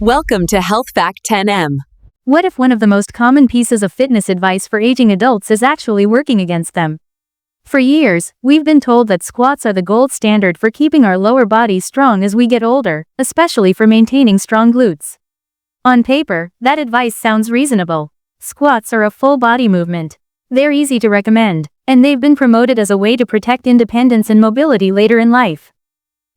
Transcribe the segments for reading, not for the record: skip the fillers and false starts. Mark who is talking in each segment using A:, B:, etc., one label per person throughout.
A: Welcome to Health Fact 10M.
B: What if one of the most common pieces of fitness advice for aging adults is actually working against them? For years, we've been told that squats are the gold standard for keeping our lower bodies strong as we get older, especially for maintaining strong glutes. On paper, that advice sounds reasonable. Squats are a full body movement. They're easy to recommend, and they've been promoted as a way to protect independence and mobility later in life.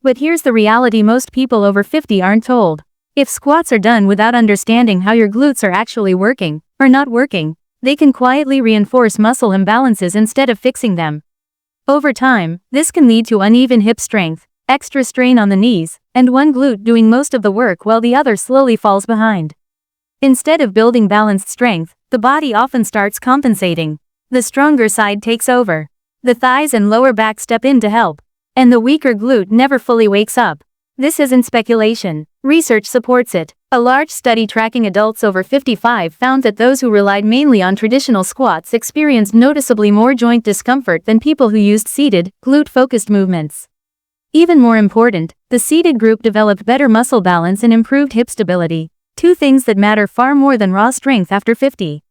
B: But here's the reality most people over 50 aren't told. If squats are done without understanding how your glutes are actually working, or not working, they can quietly reinforce muscle imbalances instead of fixing them. Over time, this can lead to uneven hip strength, extra strain on the knees, and one glute doing most of the work while the other slowly falls behind. Instead of building balanced strength, the body often starts compensating. The stronger side takes over. The thighs and lower back step in to help, and the weaker glute never fully wakes up. This isn't speculation. Research supports it. A large study tracking adults over 55 found that those who relied mainly on traditional squats experienced noticeably more joint discomfort than people who used seated, glute-focused movements. Even more important, the seated group developed better muscle balance and improved hip stability, two things that matter far more than raw strength after 50.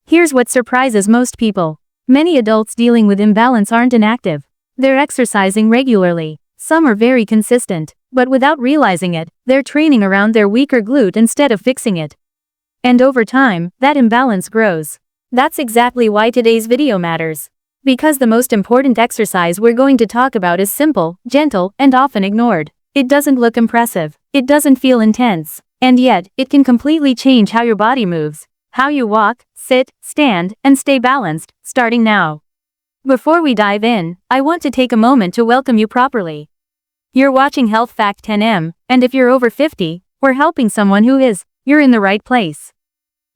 B: Here's what surprises most people. Many adults dealing with imbalance aren't inactive. They're exercising regularly. Some are very consistent, but without realizing it, they're training around their weaker glute instead of fixing it. And over time, that imbalance grows. That's exactly why today's video matters. Because the most important exercise we're going to talk about is simple, gentle, and often ignored. It doesn't look impressive. It doesn't feel intense. And yet, it can completely change how your body moves, how you walk, sit, stand, and stay balanced, starting now. Before we dive in, I want to take a moment to welcome you properly. You're watching Health Fact 10M, and if you're over 50, or helping someone who is, you're in the right place.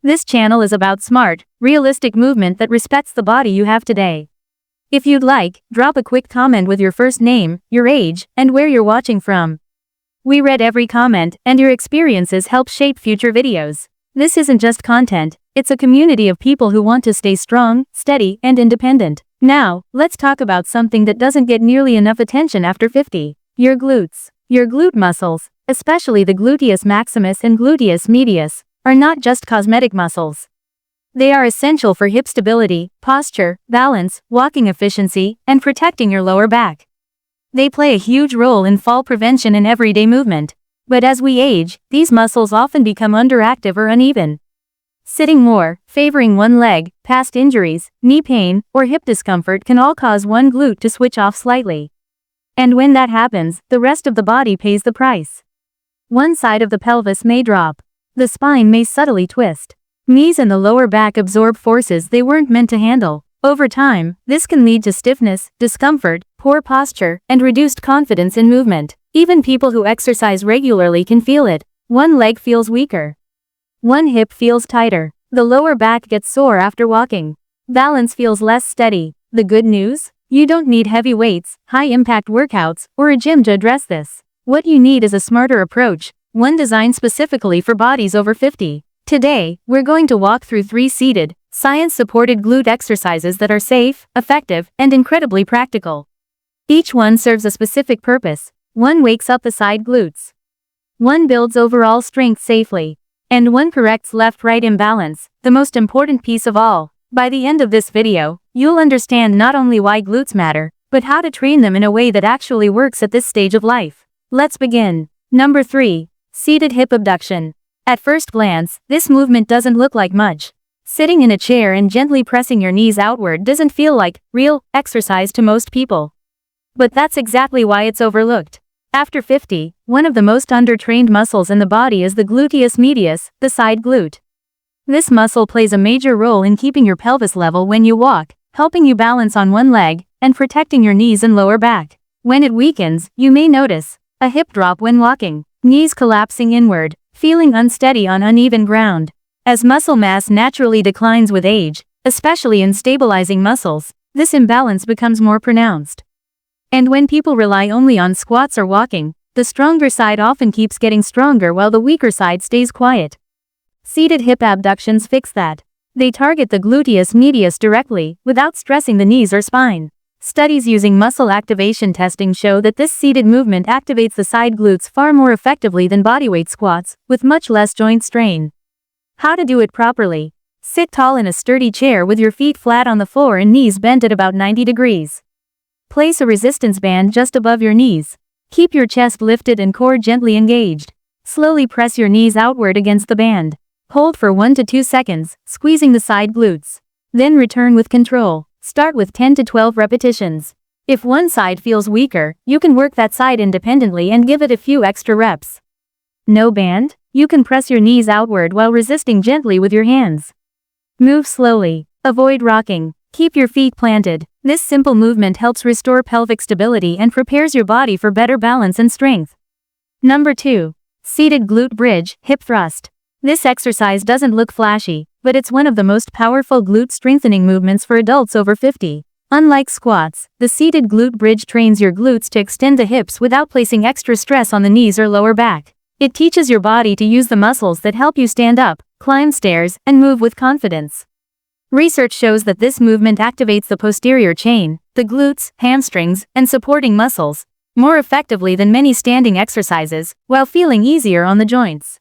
B: This channel is about smart, realistic movement that respects the body you have today. If you'd like, drop a quick comment with your first name, your age, and where you're watching from. We read every comment, and your experiences help shape future videos. This isn't just content, it's a community of people who want to stay strong, steady, and independent. Now, let's talk about something that doesn't get nearly enough attention after 50. Your glutes. Your glute muscles, especially the gluteus maximus and gluteus medius, are not just cosmetic muscles. They are essential for hip stability, posture, balance, walking efficiency, and protecting your lower back. They play a huge role in fall prevention and everyday movement. But as we age, these muscles often become underactive or uneven. Sitting more, favoring one leg, past injuries, knee pain, or hip discomfort can all cause one glute to switch off slightly. And when that happens, the rest of the body pays the price. One side of the pelvis may drop. The spine may subtly twist. Knees and the lower back absorb forces they weren't meant to handle. Over time, this can lead to stiffness, discomfort, poor posture, and reduced confidence in movement. Even people who exercise regularly can feel it. One leg feels weaker. One hip feels tighter. The lower back gets sore after walking. Balance feels less steady. The good news? You don't need heavy weights, high-impact workouts, or a gym to address this. What you need is a smarter approach, one designed specifically for bodies over 50. Today, we're going to walk through 3 seated, science-supported glute exercises that are safe, effective, and incredibly practical. Each one serves a specific purpose. One wakes up the side glutes. One builds overall strength safely. And one corrects left-right imbalance, the most important piece of all. By the end of this video, you'll understand not only why glutes matter, but how to train them in a way that actually works at this stage of life. Let's begin. Number 3. Seated hip abduction. At first glance, this movement doesn't look like much. Sitting in a chair and gently pressing your knees outward doesn't feel like real exercise to most people. But that's exactly why it's overlooked. After 50, one of the most undertrained muscles in the body is the gluteus medius, the side glute. This muscle plays a major role in keeping your pelvis level when you walk, helping you balance on one leg, and protecting your knees and lower back. When it weakens, you may notice a hip drop when walking, knees collapsing inward, feeling unsteady on uneven ground. As muscle mass naturally declines with age, especially in stabilizing muscles, this imbalance becomes more pronounced. And when people rely only on squats or walking, the stronger side often keeps getting stronger while the weaker side stays quiet. Seated hip abductions fix that. They target the gluteus medius directly, without stressing the knees or spine. Studies using muscle activation testing show that this seated movement activates the side glutes far more effectively than bodyweight squats, with much less joint strain. How to do it properly. Sit tall in a sturdy chair with your feet flat on the floor and knees bent at about 90 degrees. Place a resistance band just above your knees. Keep your chest lifted and core gently engaged. Slowly press your knees outward against the band. Hold for 1 to 2 seconds, squeezing the side glutes. Then return with control. Start with 10 to 12 repetitions. If one side feels weaker, you can work that side independently and give it a few extra reps. No band? You can press your knees outward while resisting gently with your hands. Move slowly. Avoid rocking. Keep your feet planted. This simple movement helps restore pelvic stability and prepares your body for better balance and strength. Number 2. Seated glute bridge, hip thrust. This exercise doesn't look flashy, but it's one of the most powerful glute strengthening movements for adults over 50. Unlike squats, the seated glute bridge trains your glutes to extend the hips without placing extra stress on the knees or lower back. It teaches your body to use the muscles that help you stand up, climb stairs, and move with confidence. Research shows that this movement activates the posterior chain, the glutes, hamstrings, and supporting muscles, more effectively than many standing exercises, while feeling easier on the joints.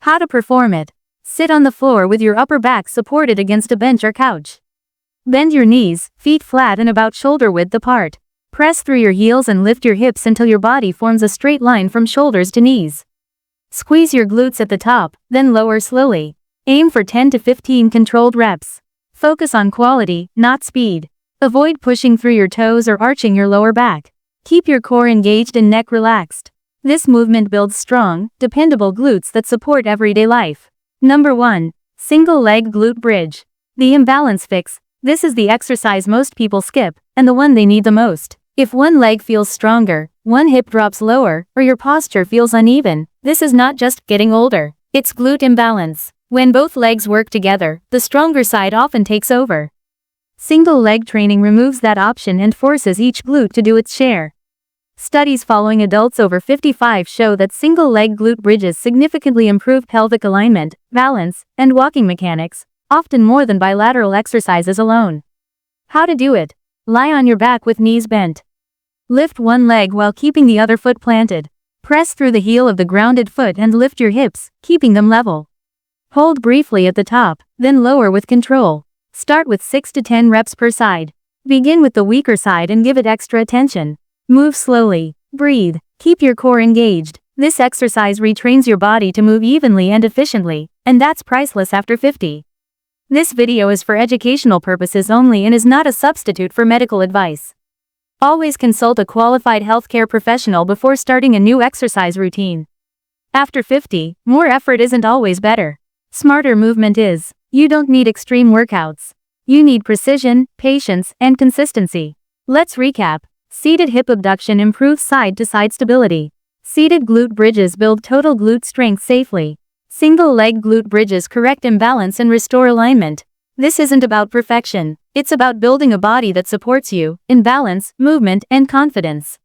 B: How to perform it. Sit on the floor with your upper back supported against a bench or couch. Bend your knees, feet flat and about shoulder width apart. Press through your heels and lift your hips until your body forms a straight line from shoulders to knees. Squeeze your glutes at the top, then lower slowly. Aim for 10 to 15 controlled reps. Focus on quality, not speed. Avoid pushing through your toes or arching your lower back. Keep your core engaged and neck relaxed. This movement builds strong, dependable glutes that support everyday life. Number 1. Single leg glute bridge. The imbalance fix. This is the exercise most people skip, and the one they need the most. If one leg feels stronger, one hip drops lower, or your posture feels uneven, this is not just getting older. It's glute imbalance. When both legs work together, the stronger side often takes over. Single leg training removes that option and forces each glute to do its share. Studies following adults over 55 show that single-leg glute bridges significantly improve pelvic alignment, balance, and walking mechanics, often more than bilateral exercises alone. How to do it. Lie on your back with knees bent. Lift one leg while keeping the other foot planted. Press through the heel of the grounded foot and lift your hips, keeping them level. Hold briefly at the top, then lower with control. Start with 6 to 10 reps per side. Begin with the weaker side and give it extra attention. Move slowly. Breathe. Keep your core engaged. This exercise retrains your body to move evenly and efficiently, and that's priceless after 50. This video is for educational purposes only and is not a substitute for medical advice. Always consult a qualified healthcare professional before starting a new exercise routine. After 50, more effort isn't always better. Smarter movement is. You don't need extreme workouts. You need precision, patience, and consistency. Let's recap. Seated hip abduction improves side-to-side stability. Seated glute bridges build total glute strength safely. Single-leg glute bridges correct imbalance and restore alignment. This isn't about perfection. It's about building a body that supports you in balance, movement, and confidence.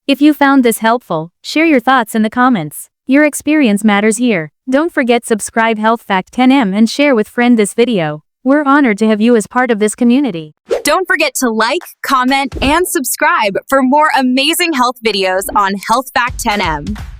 B: If you found this helpful, share your thoughts in the comments. Your experience matters here. Don't forget subscribe Health Fact 10M and share with friend this video. We're honored to have you as part of this community.
A: Don't forget to like, comment, and subscribe for more amazing health videos on Health Fact 10M.